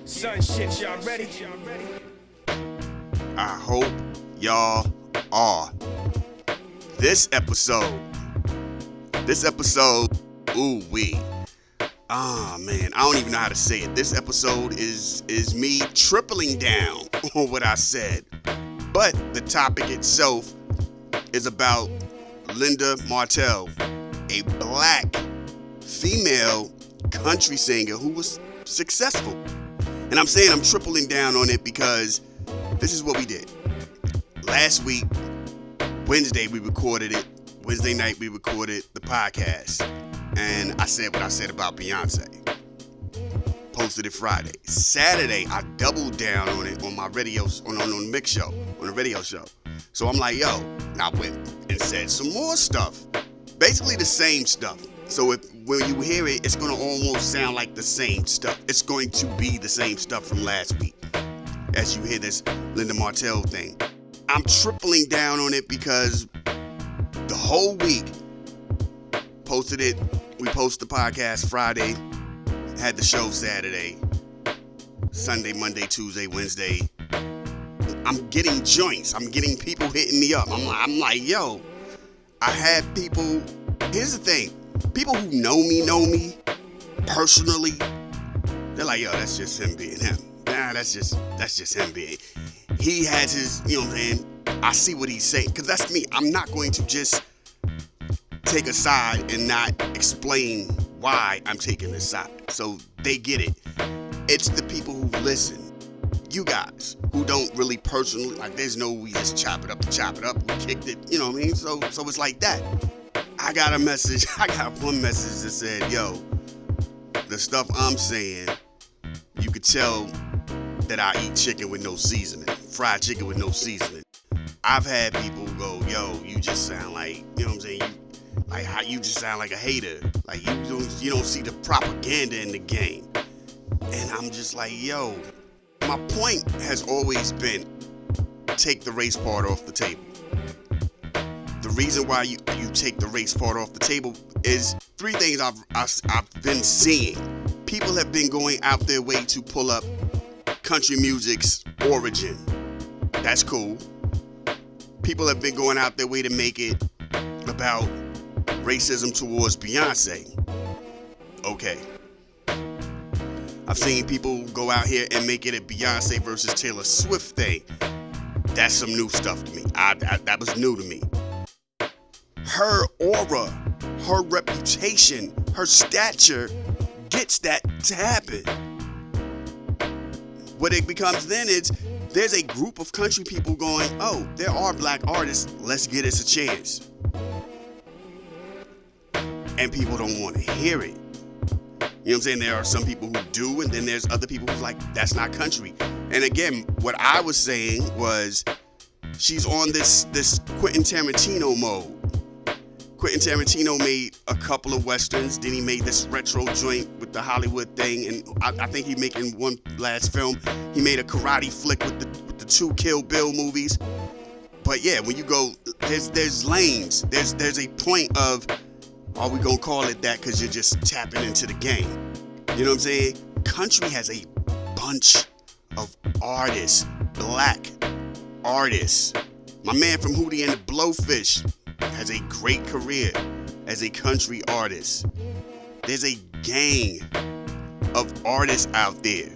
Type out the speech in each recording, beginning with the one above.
Son shit, y'all ready? I hope y'all are. This episode, ooh-wee. Man, I don't even know how to say it. This episode is me tripling down on what I said. But the topic itself is about Linda Martell, a black female country singer who was successful. And I'm saying I'm tripling down on it because this is what we did. Last week, Wednesday, we recorded it. Wednesday night, we recorded the podcast. And I said what I said about Beyonce. Posted it Friday. Saturday, I doubled down on it on my radio, on the mix show, on the radio show. So I'm like, yo, and I went and said some more stuff. Basically the same stuff. So when you hear it, it's going to almost sound like the same stuff. It's going to be the same stuff from last week as you hear this Linda Martell thing. I'm tripling down on it because the whole week, posted it. We posted the podcast Friday, had the show Saturday, Sunday, Monday, Tuesday, Wednesday. I'm getting joints. I'm getting people hitting me up. I'm like, yo, I had people. Here's the thing. People who know me personally. They're like, yo, that's just him being him. Nah, that's just him being. He has his, you know what I'm saying? I see what he's saying. Because that's me. I'm not going to just take a side and not explain why I'm taking this side. So they get it. It's the people who listen. You guys who don't really personally, like there's no we just chop it up, we kicked it, you know what I mean? So it's like that. I got one message that said, yo, the stuff I'm saying, you could tell that I eat chicken with no seasoning, fried chicken with no seasoning. I've had people go, yo, you just sound like, you know what I'm saying? You just sound like a hater. Like you don't see the propaganda in the game. And I'm just like, yo, my point has always been take the race part off the table. The reason why you take the race part off the table is three things I've been seeing. People have been going out their way to pull up country music's origin. That's cool. People have been going out their way to make it about racism towards Beyonce. Okay. I've seen people go out here and make it a Beyonce versus Taylor Swift thing. That's some new stuff to me. That was new to me. Her aura, her reputation, her stature gets that to happen. What it becomes then is there's a group of country people going, oh, there are black artists, let's get us a chance. And people don't want to hear it. You know what I'm saying? There are some people who do, and then there's other people who's like, that's not country. And again, what I was saying was she's on this Quentin Tarantino mode. Quentin Tarantino made a couple of westerns, then he made this retro joint with the Hollywood thing, and I think he's making one last film. He made a karate flick with the two Kill Bill movies. But yeah, when you go, there's lanes. There's a point of, are we gonna call it that because you're just tapping into the game? You know what I'm saying? Country has a bunch of artists, black artists. My man from Hootie and the Blowfish has a great career as a country artist. There's a gang of artists out there.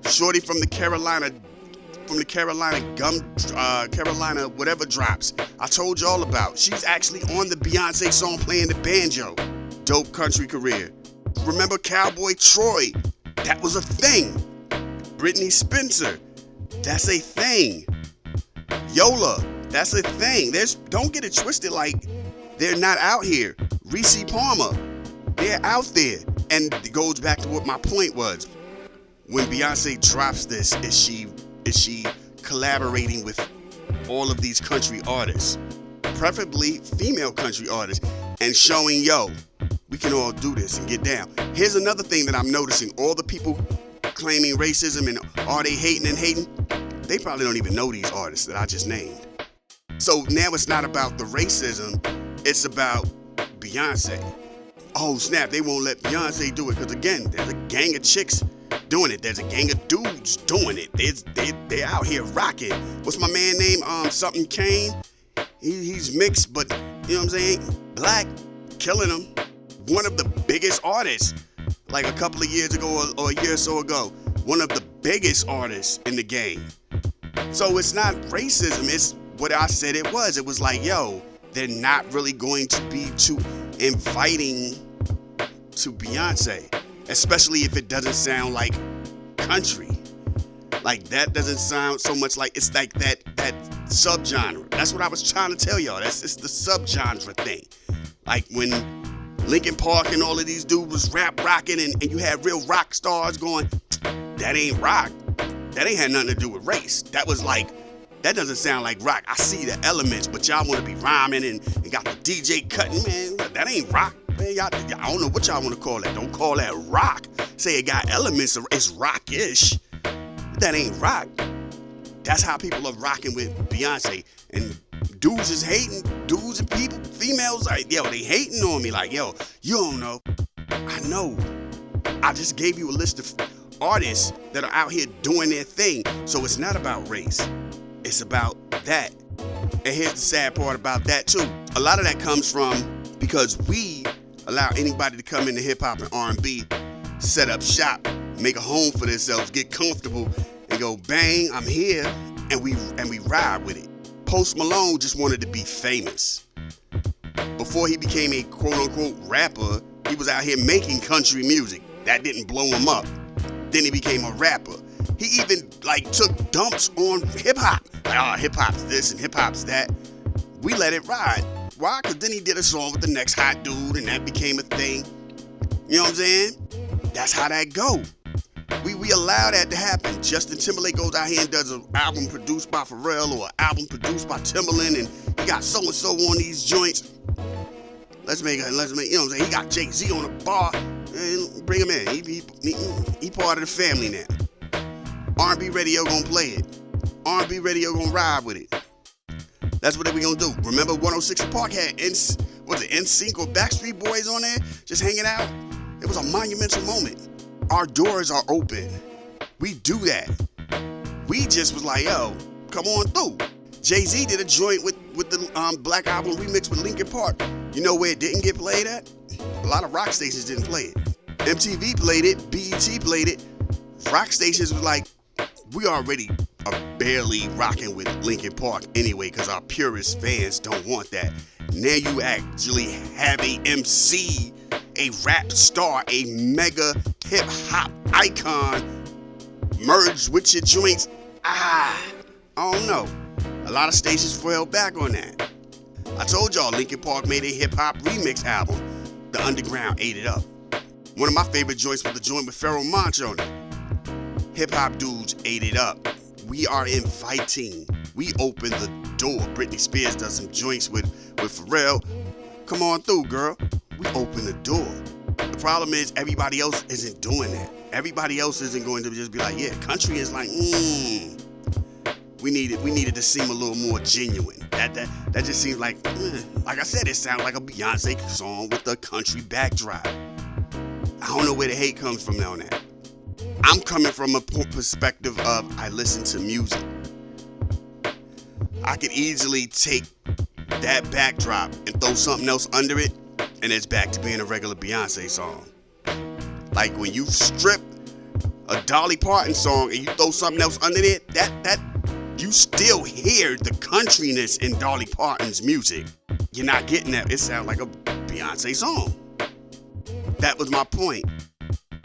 Shorty from the Carolina whatever drops, I told y'all about. She's actually on the Beyonce song playing the banjo. Dope country career. Remember Cowboy Troy? That was a thing. Brittany Spencer, that's a thing. Yola, that's a thing. Don't get it twisted like they're not out here. Reese Palmer, they're out there. And it goes back to what my point was. When Beyonce drops this, is she collaborating with all of these country artists, preferably female country artists, and showing, yo, we can all do this and get down. Here's another thing that I'm noticing. All the people claiming racism and are they hating, they probably don't even know these artists that I just named. So now it's not about the racism, it's about Beyonce. Oh snap, they won't let Beyonce do it, because again, there's a gang of chicks doing it. There's a gang of dudes doing it. They're out here rocking. What's my man name? Something Kane. He's mixed, but you know what I'm saying? Black, killing him. One of the biggest artists, like a couple of years ago or a year or so ago. One of the biggest artists in the game. So it's not racism. It's what I said it was. It was like, yo, they're not really going to be too inviting to Beyonce, especially if it doesn't sound like country. Like that doesn't sound so much like, it's like that subgenre. That's what I was trying to tell y'all. It's the subgenre thing. Like when Linkin Park and all of these dudes was rocking and you had real rock stars going, that ain't rock. That ain't had nothing to do with race. That was like, that doesn't sound like rock. I see the elements, but y'all want to be rhyming and got the DJ cutting, man. That ain't rock. Man, I don't know what y'all want to call that. Don't call that rock. Say it got elements of, it's rock-ish. That ain't rock. That's how people are rocking with Beyonce. And dudes is hating. Dudes and people, females, like, yo, they hating on me. Like, yo, you don't know. I know. I just gave you a list of artists that are out here doing their thing. So it's not about race. It's about that. And here's the sad part about that too. A lot of that comes from because we allow anybody to come into hip hop and R&B, set up shop, make a home for themselves, get comfortable, and go bang, I'm here, and we ride with it. Post Malone just wanted to be famous. Before he became a quote unquote rapper, he was out here making country music. That didn't blow him up. Then he became a rapper. He even like took dumps on hip hop. Like, oh, hip hop's this and hip hop's that. We let it ride. Why? Because then he did a song with the next hot dude and that became a thing. You know what I'm saying? That's how that go. We allow that to happen. Justin Timberlake goes out here and does an album produced by Pharrell or an album produced by Timbaland, and he got so-and-so on these joints. Let's make, you know what I'm saying? He got Jay-Z on the bar, and bring him in. He part of the family now. R&B radio gonna play it. R&B radio gonna ride with it. That's what we gonna do. Remember 106 Park had NSYNC or Backstreet Boys on there just hanging out? It was a monumental moment. Our doors are open. We do that. We just was like, yo, come on through. Jay-Z did a joint with the Black Album remix with Linkin Park. You know where it didn't get played at? A lot of rock stations didn't play it. MTV played it, BET played it. Rock stations was like, we already are barely rocking with Linkin Park anyway, because our purist fans don't want that. Now you actually have a MC, a rap star, a mega hip hop icon merged with your joints. I don't know. A lot of stations fell back on that. I told y'all Linkin Park made a hip hop remix album. The Underground ate it up. One of my favorite joints was the joint with Pharoah Monch on it. Hip hop dudes ate it up. We are inviting. We open the door. Britney Spears does some joints with Pharrell. Come on through, girl. We open the door. The problem is everybody else isn't doing that. Everybody else isn't going to just be like, yeah, country is like, we needed to seem a little more genuine. That just seems like I said, it sounds like a Beyonce song with a country backdrop. I don't know where the hate comes from on that. I'm coming from a perspective of I listen to music. I could easily take that backdrop and throw something else under it, and it's back to being a regular Beyonce song. Like when you strip a Dolly Parton song and you throw something else under it, that you still hear the countryness in Dolly Parton's music. You're not getting that. It sounds like a Beyonce song. That was my point.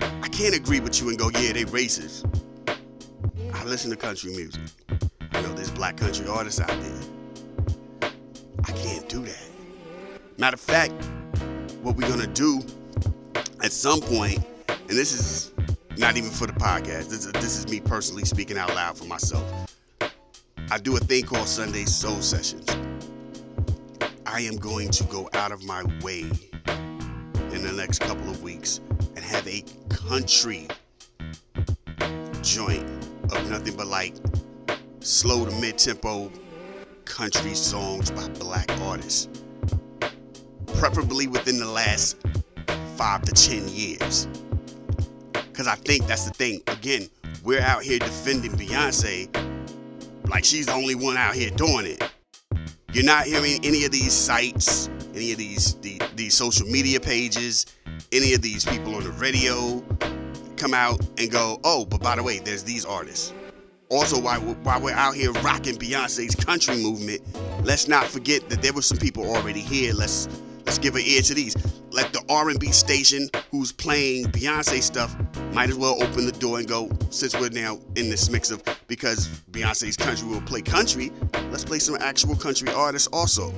I can't agree with you and go, yeah, they racist. I listen to country music. I know there's black country artists out there. I can't do that. Matter of fact, what we're gonna do at some point, and this is not even for the podcast, this is me personally speaking out loud for myself. I do a thing called Sunday Soul Sessions. I am going to go out of my way in the next couple of weeks and have a country joint of nothing but like slow to mid-tempo country songs by black artists. Preferably within the last 5 to 10 years. Because Because I think that's the thing. Again, we're out here defending Beyonce like she's the only one out here doing it. You're not hearing any of these sites, any of these social media pages, any of these people on the radio come out and go, oh, but by the way, there's these artists. Also, while we're out here rocking Beyonce's country movement, let's not forget that there were some people already here. Let's give an ear to these. Like the R&B station who's playing Beyonce stuff might as well open the door and go, since we're now in this mix of, because Beyonce's country will play country, let's play some actual country artists also.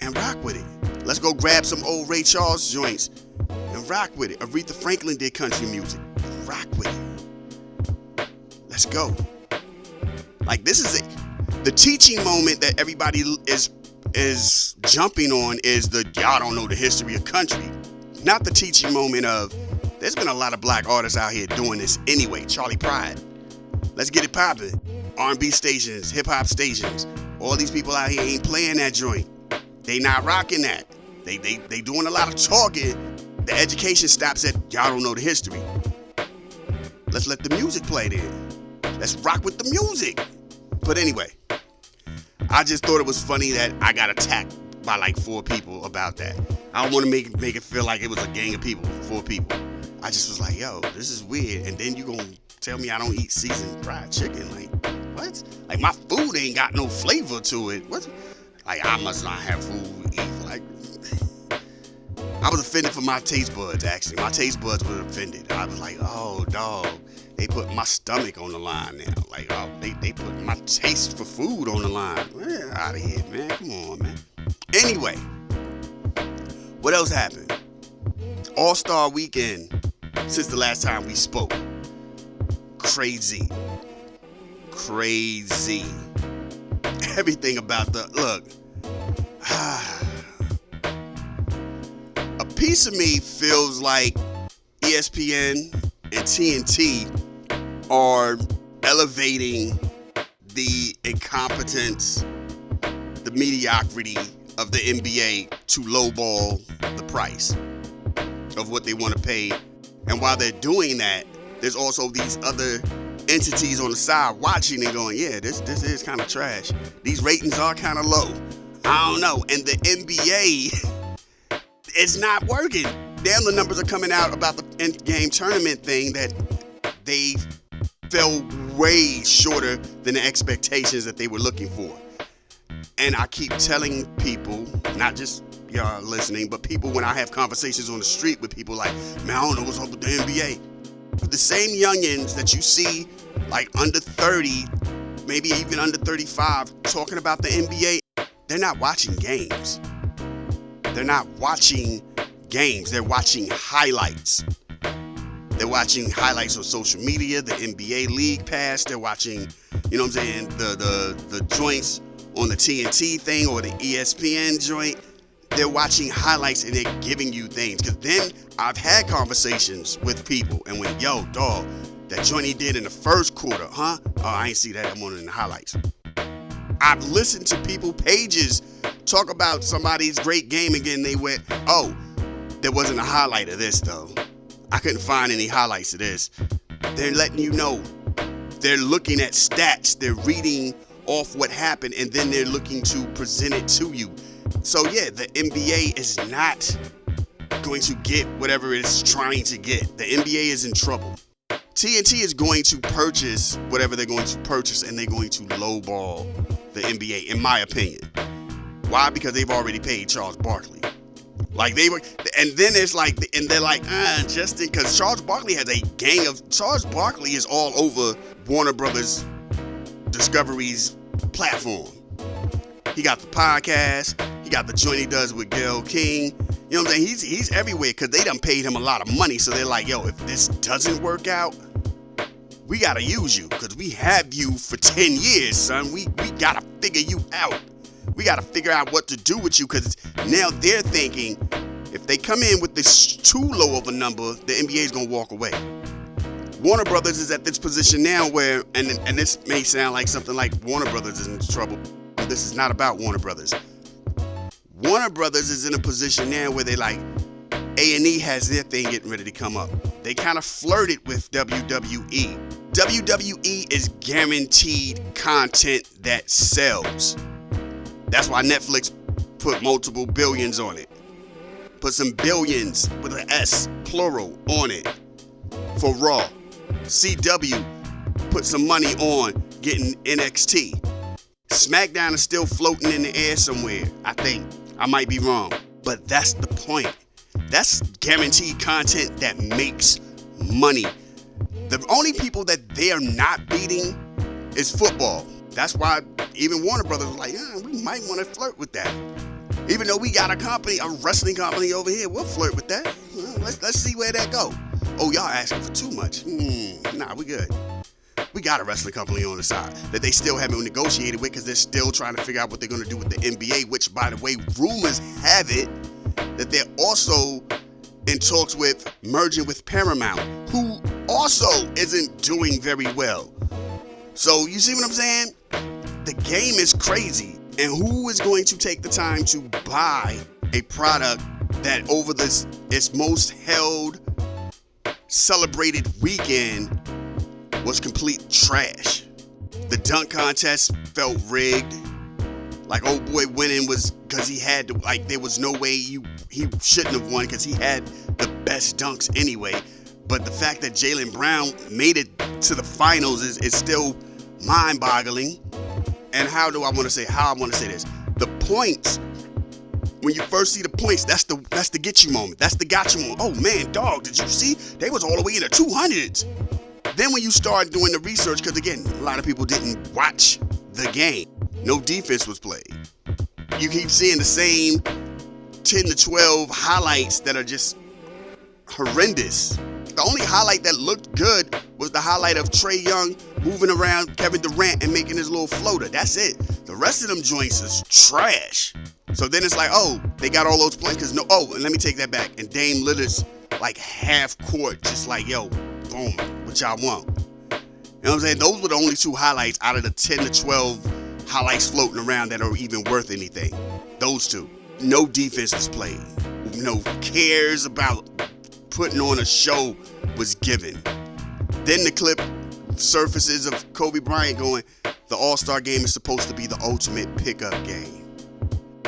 And rock with it. Let's go grab some old Ray Charles joints and rock with it. Aretha Franklin did country music. Rock with it. Let's go. Like, this is it. The teaching moment that everybody is jumping on is the y'all don't know the history of country. Not the teaching moment of there's been a lot of black artists out here doing this anyway. Charlie Pride. Let's get it popping. R&B stations, hip hop stations. All these people out here ain't playing that joint. They not rocking that. They doing a lot of talking. The education stops at y'all don't know the history. Let's let the music play then. Let's rock with the music. But anyway, I just thought it was funny that I got attacked by like 4 people about that. I don't want to make it feel like it was a gang of people, 4 people. I just was like, yo, this is weird. And then you gonna tell me I don't eat seasoned fried chicken? Like, what? Like, my food ain't got no flavor to it. What? Like, I must not have food to eat. Like, I was offended for my taste buds, actually. My taste buds were offended. I was like, oh, dog. They put my stomach on the line now. Like, oh, they put my taste for food on the line. Man, out of here, man. Come on, man. Anyway, what else happened? All-Star Weekend since the last time we spoke. Crazy. Everything about the look. A piece of me feels like ESPN and TNT are elevating the incompetence, the mediocrity of the NBA to lowball the price of what they want to pay. And while they're doing that, there's also these other entities on the side watching and going, yeah, this is kind of trash. These ratings are kind of low. I don't know. And the NBA, it's not working. Damn, the numbers are coming out about the in-game tournament thing that they fell way shorter than the expectations that they were looking for. And I keep telling people, not just y'all listening, but people when I have conversations on the street with people like, man, I don't know what's up with the NBA. The same youngins that you see like under 30, maybe even under 35, talking about the NBA, they're not watching games. They're not watching games. They're watching highlights. They're watching highlights on social media, the NBA League Pass. They're watching, you know what I'm saying, the joints on the TNT thing or the ESPN joint. They're watching highlights and they're giving you things. Because then I've had conversations with people and went, yo, dog, that joint he did in the first quarter, huh? Oh, I ain't see that. I'm on it in the highlights. I've listened to people pages talk about somebody's great game again. They went, oh, there wasn't a highlight of this, though. I couldn't find any highlights of this. They're letting you know. They're looking at stats. They're reading off what happened, and then they're looking to present it to you. So, yeah, the NBA is not going to get whatever it's trying to get. The NBA is in trouble. TNT is going to purchase whatever they're going to purchase, and they're going to lowball the NBA, in my opinion. Why? Because they've already paid Charles Barkley. Like they were, and then it's like, and they're like, Justin, because Charles Barkley has a gang of, Charles Barkley is all over Warner Brothers Discovery's platform. He got the podcast, he got the joint he does with Gayle King. You know what I'm saying? He's everywhere because they done paid him a lot of money. So they're like, yo, if this doesn't work out, we gotta use you because we have you for 10 years, son. We gotta figure you out. We got to figure out what to do with you because now they're thinking if they come in with this too low of a number, the NBA is going to walk away. Warner Brothers is at this position now where, and this may sound like something like Warner Brothers is in trouble. This is not about Warner Brothers. Warner Brothers is in a position now where they're like, A&E has their thing getting ready to come up. They kind of flirted with WWE. WWE is guaranteed content that sells. That's why Netflix put multiple billions on it. Put some billions with an S, plural, on it for Raw. CW put some money on getting NXT. SmackDown is still floating in the air somewhere, I think. I might be wrong, but that's the point. That's guaranteed content that makes money. The only people that they're not beating is football. That's why even Warner Brothers was like, yeah, we might want to flirt with that. Even though we got a wrestling company over here, we'll flirt with that. Well, let's see where that go. Oh, y'all asking for too much. Nah, we good. We got a wrestling company on the side that they still haven't negotiated with because they're still trying to figure out what they're going to do with the NBA, which, by the way, rumors have it that they're also in talks with merging with Paramount, who also isn't doing very well. So you see what I'm saying? The game is crazy. And who is going to take the time to buy a product that over its most held, celebrated weekend was complete trash? The dunk contest felt rigged. Like, old boy winning was because he had to, like, there was no way he shouldn't have won because he had the best dunks anyway. But the fact that Jaylen Brown made it to the finals is still mind-boggling. And how I want to say this? The points, when you first see the points, that's the get you moment. That's the got you moment. Oh man, dog, did you see? They was all the way in the 200s. Then when you start doing the research, because again, a lot of people didn't watch the game. No defense was played. You keep seeing the same 10 to 12 highlights that are just horrendous. The only highlight that looked good was the highlight of Trae Young moving around Kevin Durant and making his little floater. That's it. The rest of them joints is trash. So then it's like, oh, they got all those points because and let me take that back. And Dame Lillard's like half court, just like, yo, boom, what y'all want? You know what I'm saying? Those were the only two highlights out of the 10 to 12 highlights floating around that are even worth anything. Those two. No defense was played. No cares about putting on a show was given. Then the clip surfaces of Kobe Bryant going, the All-Star game is supposed to be the ultimate pickup game.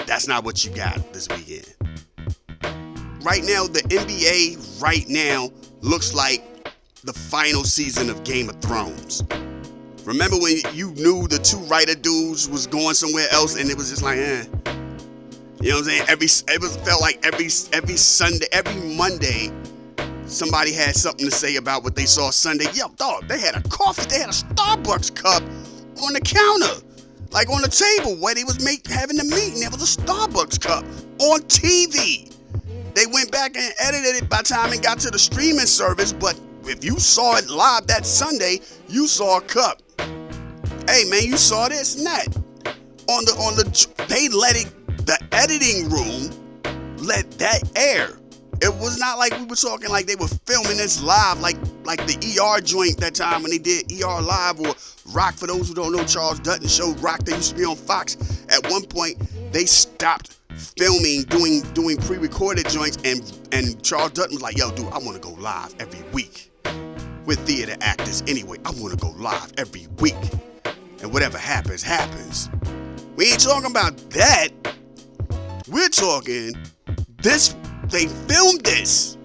That's not what you got this weekend. Right now, the NBA right now looks like the final season of Game of Thrones. Remember when you knew the two writer dudes was going somewhere else and it was just like, You know what I'm saying? Felt like every Sunday, every Monday, somebody had something to say about what they saw Sunday. Yo, dog, they had a Starbucks cup on the counter, like on the table where they was having the meeting. There was a Starbucks cup on TV. They went back and edited it by the time it got to the streaming service, but if you saw it live that Sunday, you saw a cup. Hey man, you saw this and that. They let it, the editing room let that air. It was not like we were talking like they were filming this live, like the ER joint that time when they did ER Live, or Rock. For those who don't know, Charles Dutton show Rock that used to be on Fox. At one point, they stopped filming, doing pre-recorded joints, and Charles Dutton was like, yo, dude, I want to go live every week. We're theater actors anyway. I want to go live every week. And whatever happens, happens. We ain't talking about that. We're talking this. They filmed this,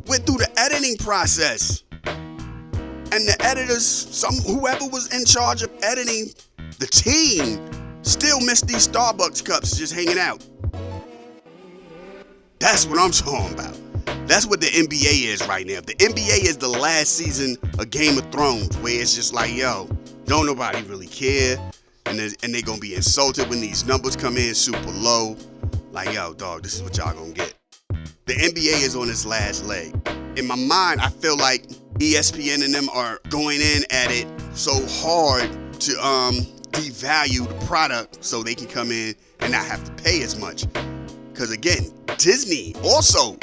went through the editing process, and the editors, whoever was in charge of editing, the team, still missed these Starbucks cups just hanging out. That's what I'm talking about. That's what the NBA is right now. The NBA is the last season of Game of Thrones, where it's just like, yo, don't nobody really care, and they're gonna be insulted when these numbers come in super low. Like, yo, dog, this is what y'all gonna get. The NBA is on its last leg. In my mind, I feel like ESPN and them are going in at it so hard to devalue the product so they can come in and not have to pay as much. Because again, Disney also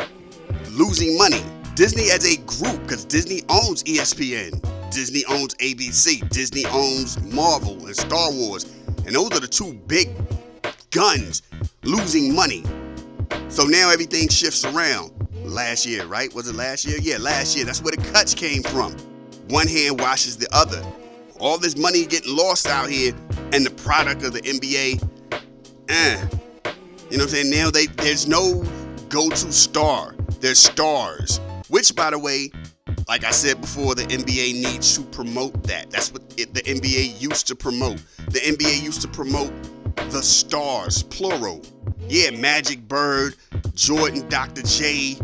losing money. Disney as a group, because Disney owns ESPN, Disney owns ABC, Disney owns Marvel and Star Wars, and those are the two big guns losing money. So now everything shifts around. Last year, right? Was it last year? Yeah, last year. That's where the cuts came from. One hand washes the other. All this money getting lost out here, and the product of the NBA, you know what I'm saying? Now there's no go-to star. There's stars. Which, by the way, like I said before, the NBA needs to promote that. That's what the NBA used to promote. The NBA used to promote the stars, plural. Yeah, Magic, Bird, Jordan, Dr. J,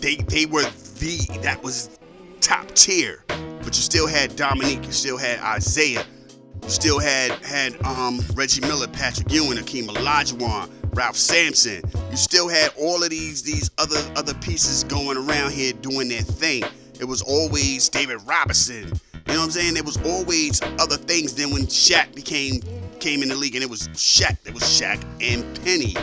they were that was top tier. But you still had Dominique, you still had Isaiah, you still had Reggie Miller, Patrick Ewing, Akeem Olajuwon, Ralph Sampson. You still had all of these other pieces going around here doing their thing. It was always David Robinson. You know what I'm saying? There was always other things. Then when Shaq came in the league, and it was Shaq. There was Shaq and Penny.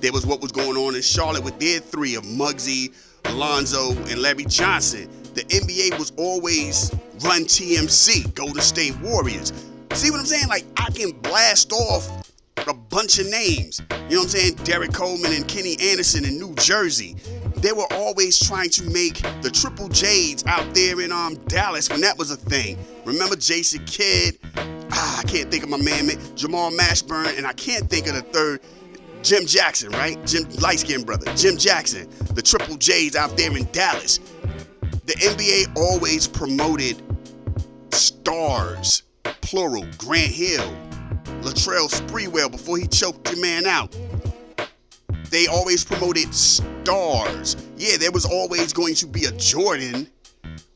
There was what was going on in Charlotte with their three of Muggsy, Alonzo, and Larry Johnson. The NBA was always run TMC, Golden State Warriors. See what I'm saying? Like, I can blast off a bunch of names. You know what I'm saying? Derek Coleman and Kenny Anderson in New Jersey. They were always trying to make the Triple J's out there in Dallas when that was a thing. Remember Jason Kidd? I can't think of my man, Jamal Mashburn, and I can't think of the third, Jim Jackson, right? Jim, light-skinned brother, Jim Jackson. The Triple J's out there in Dallas. The NBA always promoted stars, plural. Grant Hill, Latrell Sprewell before he choked your man out. They always promoted stars. Yeah, there was always going to be a Jordan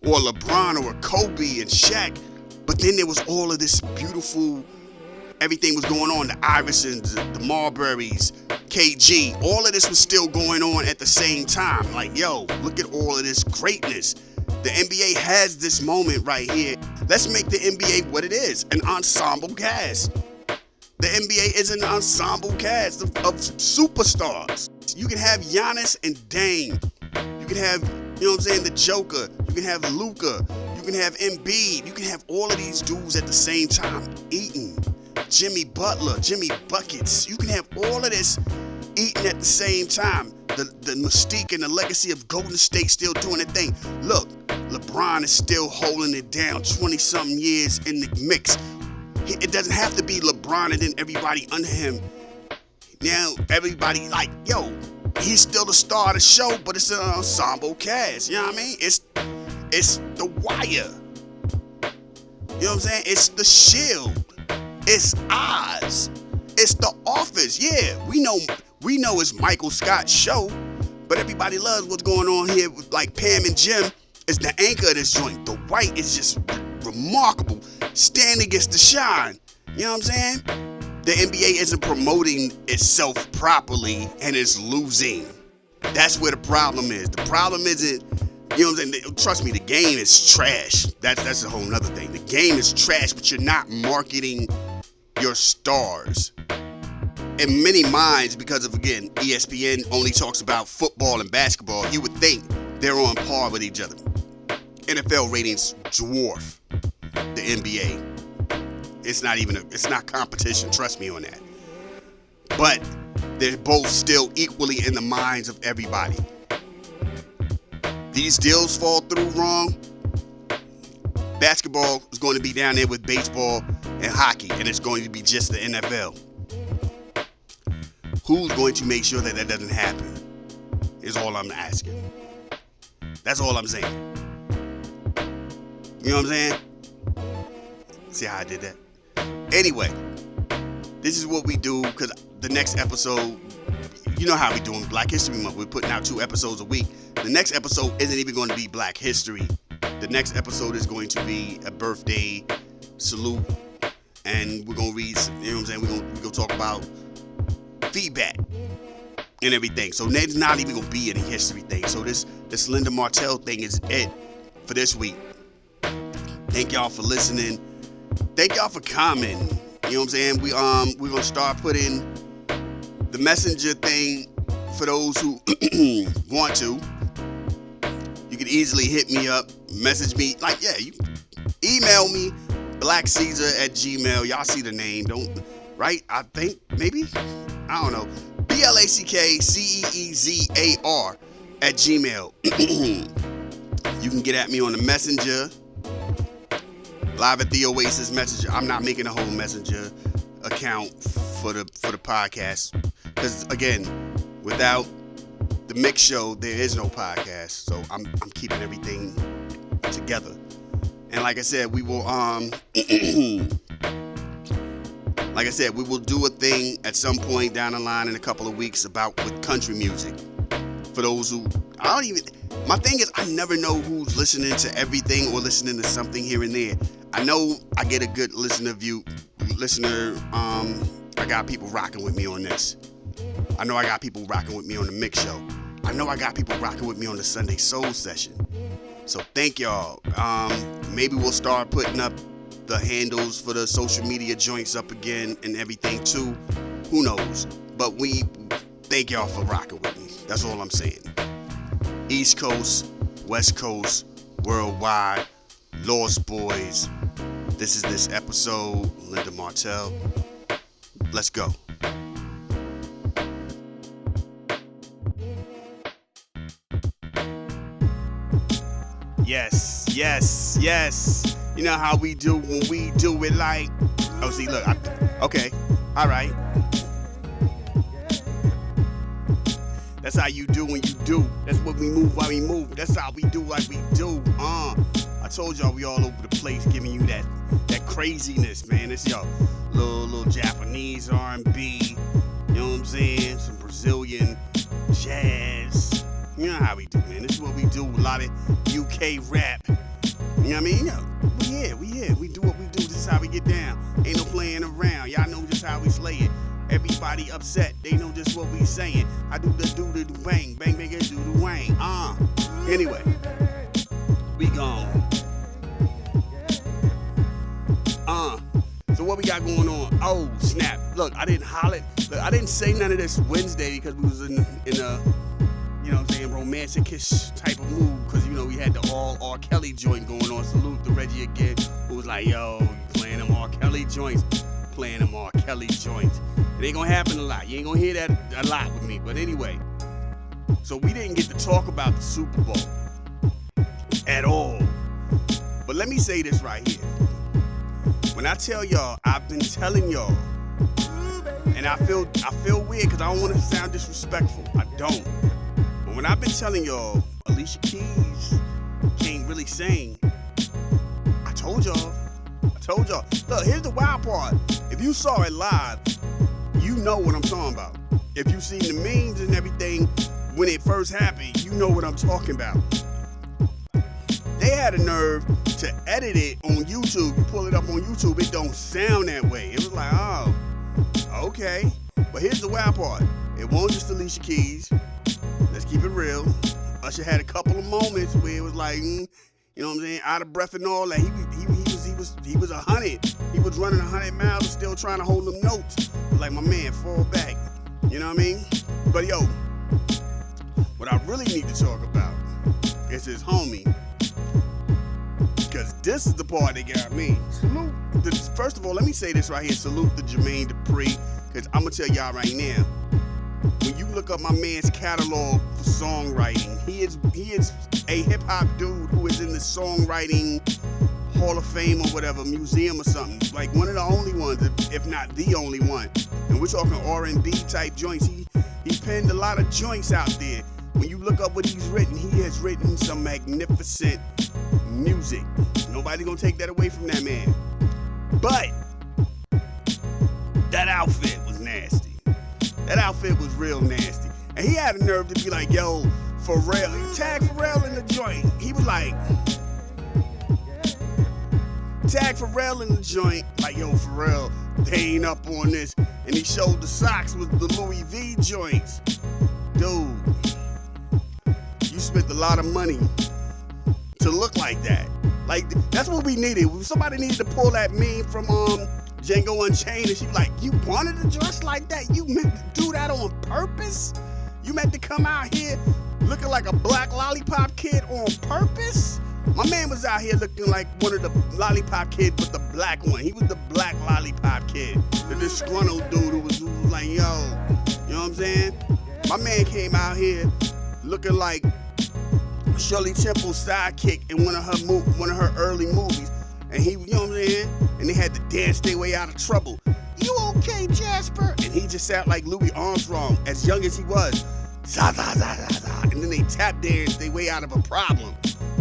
or LeBron or a Kobe and Shaq. But then there was all of this beautiful, everything was going on. The Iversons, the Marburys, KG. All of this was still going on at the same time. Like, yo, look at all of this greatness. The NBA has this moment right here. Let's make the NBA what it is, an ensemble cast. The NBA is an ensemble cast of superstars. You can have Giannis and Dame. You can have, you know what I'm saying, the Joker. You can have Luka. You can have Embiid. You can have all of these dudes at the same time eating. Jimmy Butler, Jimmy Buckets. You can have all of this eating at the same time. The mystique and the legacy of Golden State still doing their thing. Look, LeBron is still holding it down 20-something years in the mix. It doesn't have to be LeBron and then everybody under him. Now, everybody like, yo, he's still the star of the show, but it's an ensemble cast. You know what I mean? It's The Wire. You know what I'm saying? It's The Shield. It's Oz. It's The Office. Yeah, we know it's Michael Scott's show, but everybody loves what's going on here with like Pam and Jim is the anchor of this joint. The White is just remarkable. Standing gets to shine. You know what I'm saying? The NBA isn't promoting itself properly and it's losing. That's where the problem is. The problem isn't, you know what I'm saying? Trust me, the game is trash. That's a whole nother thing. The game is trash, but you're not marketing your stars. In many minds, because of, again, ESPN only talks about football and basketball, you would think they're on par with each other. NFL ratings dwarf the NBA. It's not competition, trust me on that. But they're both still equally in the minds of everybody. These deals fall through wrong. Basketball is going to be down there with baseball and hockey, and it's going to be just the NFL. Who's going to make sure that that doesn't happen is all I'm asking. That's all I'm saying. You know what I'm saying? See how I did that? Anyway, this is what we do, because the next episode, you know how we doing Black History Month. We're putting out 2 episodes a week. The next episode isn't even going to be Black History. The next episode is going to be a birthday salute, and we're going to read, you know what I'm saying? We're going to talk about feedback and everything. So there's not even going to be any history thing. So this Linda Martell thing is it for this week. Thank y'all for listening. Thank y'all for commenting. You know what I'm saying? We're gonna start putting the messenger thing for those who want to. You can easily hit me up, message me. Like, yeah, you email me, blackceezar@gmail.com. Y'all see the name, don't, right? I think, maybe? I don't know. blackceezar at Gmail. You can get at me on the Messenger, live at the Oasis Messenger. I'm not making a whole Messenger account for the podcast because, again, without the mix show, there is no podcast. So I'm keeping everything together. And like I said, we will we will do a thing at some point down the line in a couple of weeks with country music. For those who my thing is, I never know who's listening to everything or listening to something here and there. I know I get a good listener. I got people rocking with me on this. I know I got people rocking with me on the mix show. I know I got people rocking with me on the Sunday Soul Session. So thank y'all. Maybe we'll start putting up the handles for the social media joints up again and everything too. Who knows? But we thank y'all for rocking with me. That's all I'm saying. East Coast, West Coast, worldwide, Lost Boys. This is this episode. Linda Martell. Let's go. Yes. You know how we do when we do it like... Oh, see, look. Okay. All right. That's how you do when you do. That's what we move while we move. That's how we do like we do. I told y'all we all over the place giving you that craziness, man. It's your little Japanese R&B. You know what I'm saying? Some Brazilian jazz. You know how we do, man. This is what we do. A lot of UK rap. You know what I mean? We here. We do what we do. This is how we get down. Ain't no playing around. Y'all know just how we slay it. Everybody upset. They know just what we saying. I do the bang, bang, bang, do the wang. Anyway, we gone. So what we got going on? Oh, snap. Look, I didn't holler. Look, I didn't say none of this Wednesday because we was in a, you know what I'm saying, romantic-ish type of mood because, you know, we had the all R. Kelly joint going on. Salute to Reggie again, who was like, yo, you playing them R. Kelly joints. It ain't gonna happen a lot. You ain't gonna hear that a lot with me. But anyway, so we didn't get to talk about the Super Bowl at all. But let me say this right here. When I tell y'all, I've been telling y'all, and I feel weird because I don't want to sound disrespectful. I don't. But when I've been telling y'all, Alicia Keys can't really sing, I told y'all. Look, here's the wild part. If you saw it live, you know what I'm talking about. If you seen the memes and everything when it first happened, you know what I'm talking about. They had a nerve to edit it on YouTube. You pull it up on YouTube, it don't sound that way. It was like, oh, okay. But here's the wild part. It wasn't just Alicia Keys. Let's keep it real. Usher had a couple of moments where it was like, you know what I'm saying, out of breath and all that. He was 100. He was running 100 miles and still trying to hold them notes. Like, my man, fall back. You know what I mean? But yo, what I really need to talk about is his homie. Because this is the part that got me. First of all, let me say this right here. Salute to Jermaine Dupri. Because I'm going to tell y'all right now. When you look up my man's catalog for songwriting, he is a hip-hop dude who is in the songwriting Hall of Fame or whatever, museum or something. Like one of the only ones, if not the only one. And we're talking R&B type joints. He penned a lot of joints out there. When you look up what he's written, he has written some magnificent music. Nobody's gonna take that away from that man. But that outfit was nasty. That outfit was real nasty. And he had a nerve to be like, yo, Pharrell, he tagged Pharrell in the joint. He was like, tag Pharrell in the joint, like, yo, Pharrell, they ain't up on this. And he showed the socks with the Louis V joints. Dude, you spent a lot of money to look like that. Like, that's what we needed. Somebody needed to pull that meme from Django Unchained, and she was like, you wanted to dress like that? You meant to do that on purpose? You meant to come out here looking like a black lollipop kid on purpose? My man was out here looking like one of the lollipop kids, but the black one. He was the black lollipop kid. The disgruntled dude who was like, yo, you know what I'm saying? My man came out here looking like Shirley Temple's sidekick in one of her early movies. And he, you know what I'm saying? And they had to dance their way out of trouble. You okay, Jasper? And he just sounded like Louis Armstrong, as young as he was. Za, za, za, za, za. And then they tap dance their way out of a problem.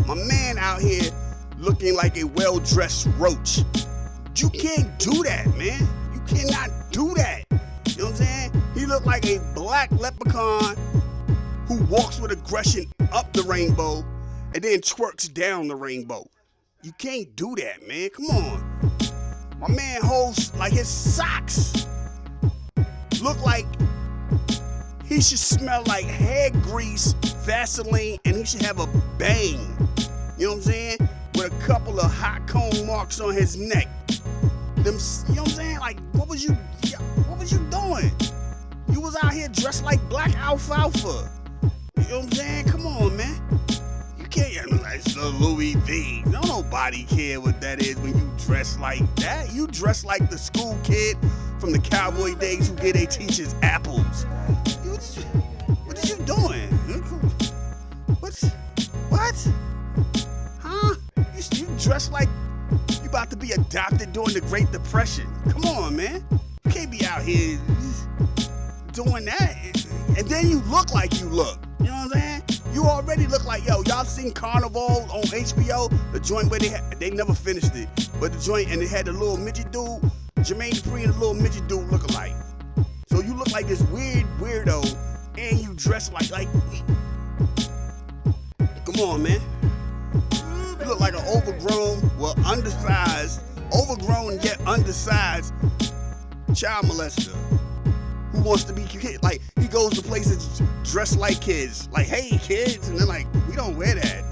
My man out here looking like a well-dressed roach. You can't do that, man. You cannot do that. You know what I'm saying? He looked like a black leprechaun who walks with aggression up the rainbow and then twerks down the rainbow. You can't do that, man. Come on. My man holds like his socks look like he should smell like hair grease, Vaseline, and he should have a bang. You know what I'm saying? With a couple of hot comb marks on his neck. Them, you know what I'm saying? Like, what was you doing? You was out here dressed like black alfalfa. You know what I'm saying? Come on, man. You can't, like, it's the Louis V. Don't nobody care what that is when you dress like that. You dress like the school kid from the cowboy days who get their teachers apples. What are you doing? What? Huh? You dress like you about to be adopted during the Great Depression. Come on, man. You can't be out here doing that. And then you look like you look. You know what I'm saying? You already look like, yo, y'all seen Carnival on HBO? The joint where they never finished it. But the joint, and it had the little midget dude, Jermaine Dupri and the little midget dude look alike. So you look like this weirdo, and you dress like, come on, man. You look like an overgrown yet undersized child molester who wants to be kid. Like, he goes to places dressed like kids. Like, hey, kids. And they're like, we don't wear that.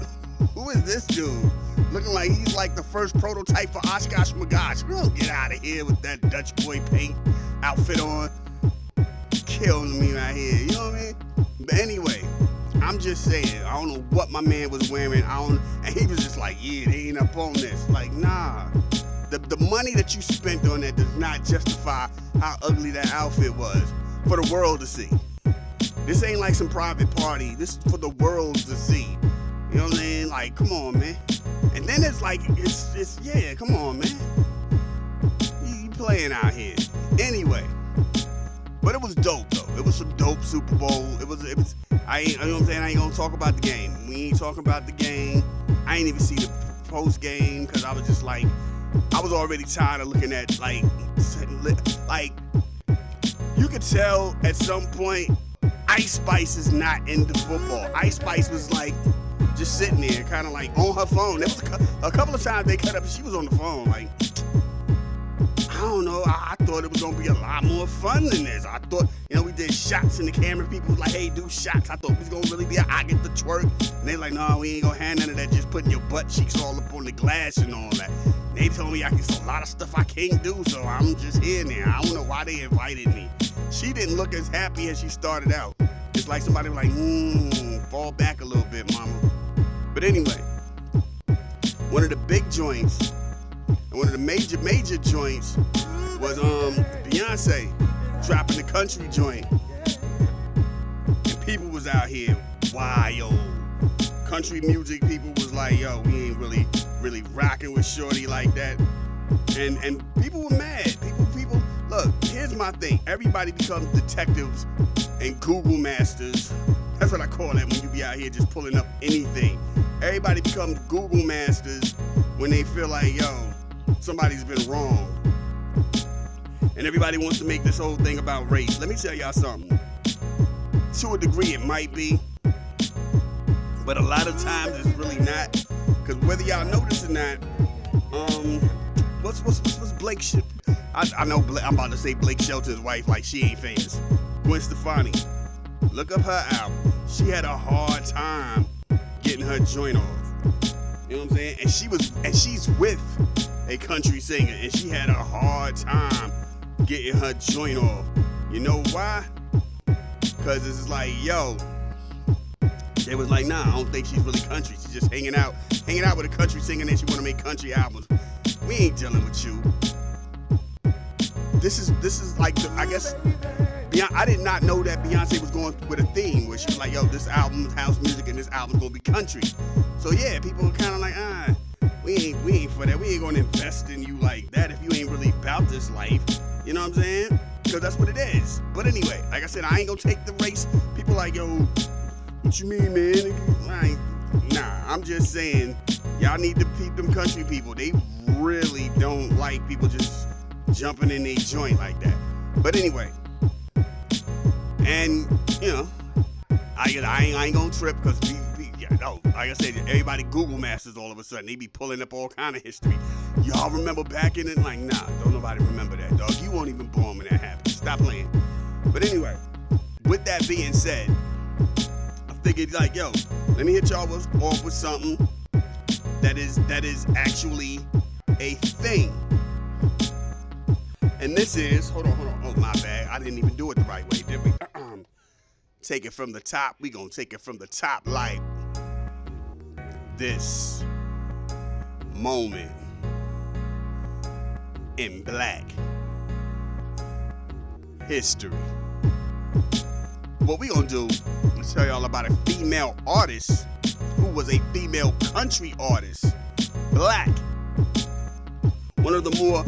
Who is this dude? Looking like he's like the first prototype for Oshkosh Magosh. We don't get out of here with that Dutch boy paint outfit on. Killing me right here. You know what I mean? But anyway, I'm just saying, I don't know what my man was wearing. And he was just like, yeah, they ain't up on this. Like, nah. The money that you spent on that does not justify how ugly that outfit was for the world to see. This ain't like some private party. This is for the world to see. You know what I'm saying? Like, come on, man. And then it's like, it's yeah, come on, man. You playing out here. Anyway. But it was dope, though. It was some dope Super Bowl. It was, you know what I'm saying? I ain't gonna talk about the game. We ain't talking about the game. I ain't even see the post game because I was just like, I was already tired of looking at, like, you could tell at some point Ice Spice is not into football. Ice Spice was like just sitting there, kind of like on her phone. There was a couple of times they cut up and she was on the phone. Like, I don't know. I thought it was gonna be a lot more fun than this. I thought, you know, we did shots in the camera. People was like, hey, do shots. I thought it was gonna really be I get the twerk. And they like, no, we ain't gonna have none of that. Just putting your butt cheeks all up on the glass and all that. They told me it's a lot of stuff I can't do, so I'm just here now. I don't know why they invited me. She didn't look as happy as she started out. It's like somebody was like, fall back a little bit, mama. But anyway, one of the big joints, and one of the major joints was Beyonce dropping the country joint. And people was out here wild. Country music people was like, yo, we ain't really rocking with shorty like that. And people were mad. People, look, here's my thing. Everybody becomes detectives and Google masters. That's what I call that when you be out here just pulling up anything. Everybody becomes Google masters when they feel like, yo, somebody's been wrong. And everybody wants to make this whole thing about race. Let me tell y'all something. To a degree, it might be. But a lot of times it's really not. Because whether y'all notice or not, what's Blake I know I'm about to say Blake Shelton's wife like she ain't famous. Gwen Stefani. Look up her album. She had a hard time getting her joint off. You know what I'm saying? And she's with a country singer, and she had a hard time getting her joint off. You know why? Because it's like, yo, They was like, nah, I don't think she's really country. She's just hanging out with a country singer and she want to make country albums. We ain't dealing with you. This is like, I guess, I did not know that Beyonce was going with a theme where she was like, yo, this album is house music and this album's gonna be country. So yeah, people were kind of like, we ain't for that. We ain't gonna invest in you like that if you ain't really about this life. You know what I'm saying? Because that's what it is. But anyway, like I said, I ain't gonna take the race. People like, yo, what you mean, man? Nah, I'm just saying, y'all need to peep them country people. They really don't like people just jumping in their joint like that. But anyway, and you know, I ain't gonna trip because like I said, everybody Google masters all of a sudden. They be pulling up all kind of history. Y'all remember back in it? Like, nah, don't nobody remember that, dog. You weren't even born when that happened. Stop playing. But anyway, with that being said, I figured like, yo, let me hit y'all off with something that is actually a thing. And this is, hold on. Oh, my bad. I didn't even do it the right way, did we? Take it from the top. We gonna take it from the top like this moment in Black history. What we gonna do is tell y'all about a female artist who was a female country artist, Black. One of the more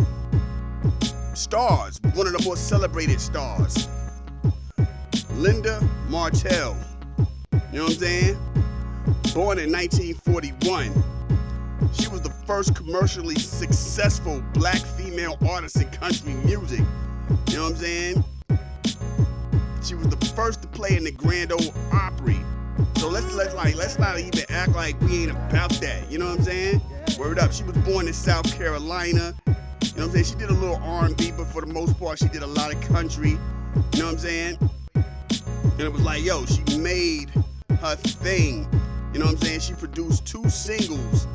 stars, one of the more celebrated stars, Linda Martell. You know what I'm saying? Born in 1941, she was the first commercially successful Black female artist in country music. You know what I'm saying? She was the first to play in the Grand Ole Opry. So let's not even act like we ain't about that. You know what I'm saying? Word up. She was born in South Carolina. You know what I'm saying? She did a little R&B, but for the most part, she did a lot of country. You know what I'm saying? And it was like, yo, she made her thing. You know what I'm saying? She produced 2 singles.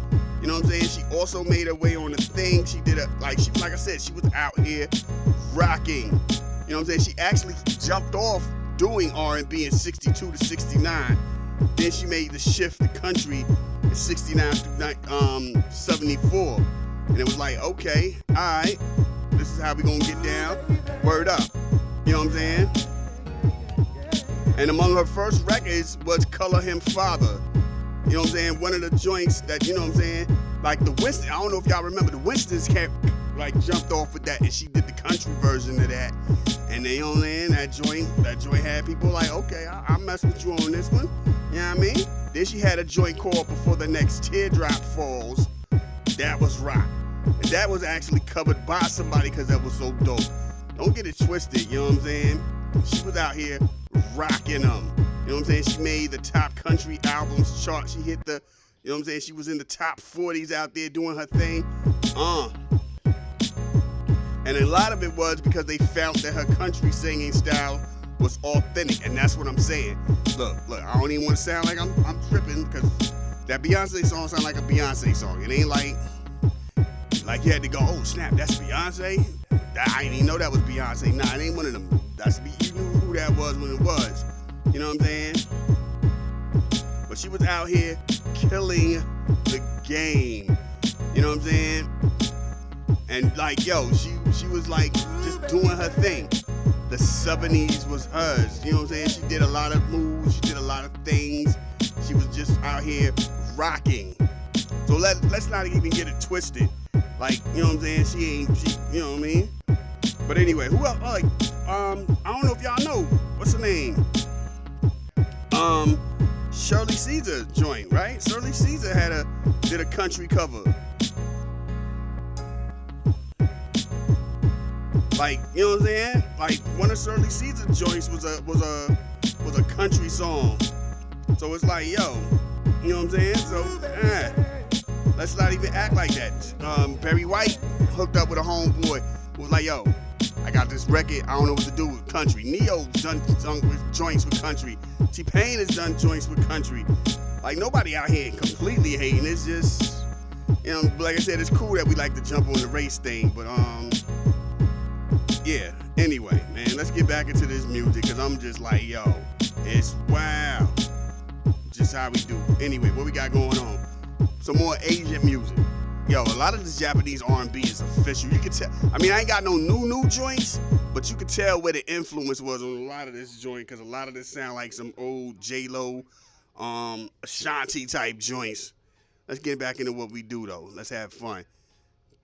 You know what I'm saying? She also made her way on the thing. She did like I said, she was out here rocking. You know what I'm saying? She actually jumped off doing R&B in 62 to 69. Then she made the shift to country in 69 through 74. And it was like, okay, all right, this is how we gonna get down. Word up. You know what I'm saying? And among her first records was Color Him Father. You know what I'm saying? One of the joints that, you know what I'm saying? Like the Winston, I don't know if y'all remember, the Winstons jumped off with that, and she did the country version of that. And they on there, that joint had people like, okay, I'll mess with you on this one. You know what I mean? Then she had a joint called Before the Next Teardrop Falls. That was rock. And that was actually covered by somebody because that was so dope. Don't get it twisted, you know what I'm saying? She was out here rocking them. You know what I'm saying? She made the top country albums chart. She hit the, you know what I'm saying? She was in the top 40s out there doing her thing. And a lot of it was because they found that her country singing style was authentic. And that's what I'm saying. Look, I don't even want to sound like I'm tripping because that Beyonce song sound like a Beyonce song. It ain't like you had to go, oh snap, that's Beyonce? I didn't even know that was Beyonce. Nah, it ain't one of them. You knew who that was when it was. You know what I'm saying? But she was out here killing the game. You know what I'm saying? And like, yo, she was like just doing her thing. The 70s was hers. You know what I'm saying? She did a lot of moves. She did a lot of things. She was just out here rocking. So let's not even get it twisted. Like, you know what I'm saying? She, you know what I mean? But anyway, who else? Like, I don't know if y'all know. What's her name? Shirley Caesar joint, right? Shirley Caesar did a country cover. Like, you know what I'm saying? Like, one of Shirley Caesar joints was a country song. So it's like, yo, you know what I'm saying? So, let's not even act like that. Barry White hooked up with a homeboy who was like, yo, I got this record, I don't know what to do with country. Neo's done with joints with country. T-Pain has done joints with country. Like, nobody out here completely hating. It's just, you know, like I said, it's cool that we like to jump on the race thing, but, yeah. Anyway, man, let's get back into this music, because I'm just like, yo, it's wow. just how we do. Anyway, what we got going on? Some more Asian music. Yo, a lot of this Japanese R&B is official. You can tell. I mean, I ain't got no new joints, but you can tell where the influence was on a lot of this joint, because a lot of this sound like some old J-Lo, Ashanti type joints. Let's get back into what we do though. Let's have fun.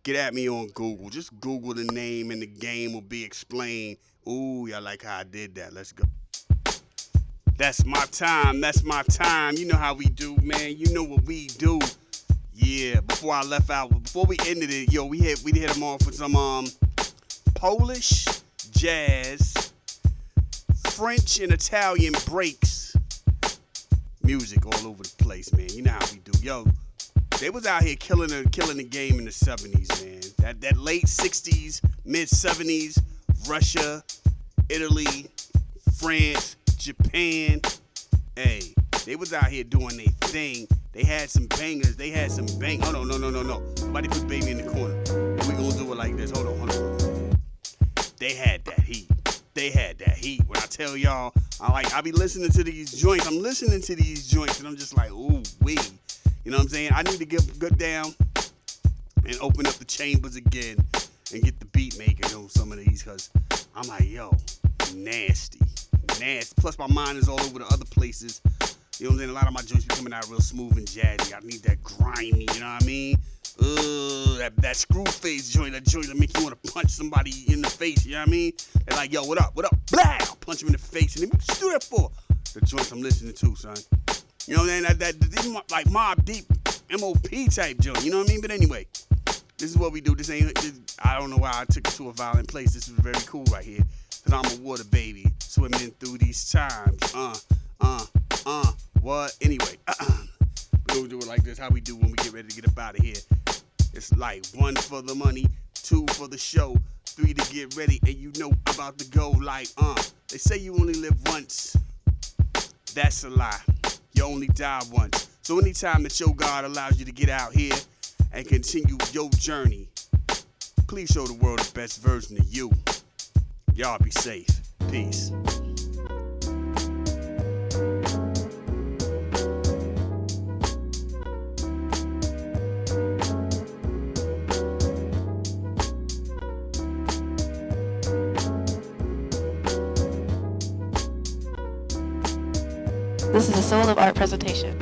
Get at me on Google. Just Google the name and the game will be explained. Ooh, y'all like how I did that. Let's go. That's my time. That's my time. You know how we do, man. You know what we do. Yeah. Before I left out, before we ended it, yo, we hit them off with some Polish jazz, French and Italian breaks, music all over the place, man. You know how we do, yo. They was out here killing the game in the 70s, man. That late 60s, mid 70s, Russia, Italy, France, Japan. Hey, they was out here doing their thing. They had some bangers. Oh, no. Somebody put baby in the corner. We gonna do it like this. Hold on. They had that heat. When I tell y'all, I be listening to these joints. I'm listening to these joints and I'm just like, ooh, wee. You know what I'm saying? I need to get down and open up the chambers again and get the beat making on some of these, because I'm like, yo, nasty. Plus my mind is all over the other places. You know what I'm saying? A lot of my joints be coming out real smooth and jazzy. I need that grimy, you know what I mean? That screw face joint, that joint that make you want to punch somebody in the face, you know what I mean? They're like, yo, what up? Blah! Punch him in the face. And then, what you do that for? The joints I'm listening to, son. You know what I'm saying? These like Mob Deep, MOP type joint. You know what I mean? But anyway, this is what we do. I don't know why I took it to a violent place. This is very cool right here, because I'm a water baby swimming through these times. What? Anyway, we're going to do it like this. How we do when we get ready to get up out of here. It's like 1 for the money, 2 for the show, 3 to get ready, and you know about to go like, They say you only live once. That's a lie. You only die once. So anytime that your God allows you to get out here and continue your journey, please show the world the best version of you. Y'all be safe. Peace. This is a Soul of Art presentation.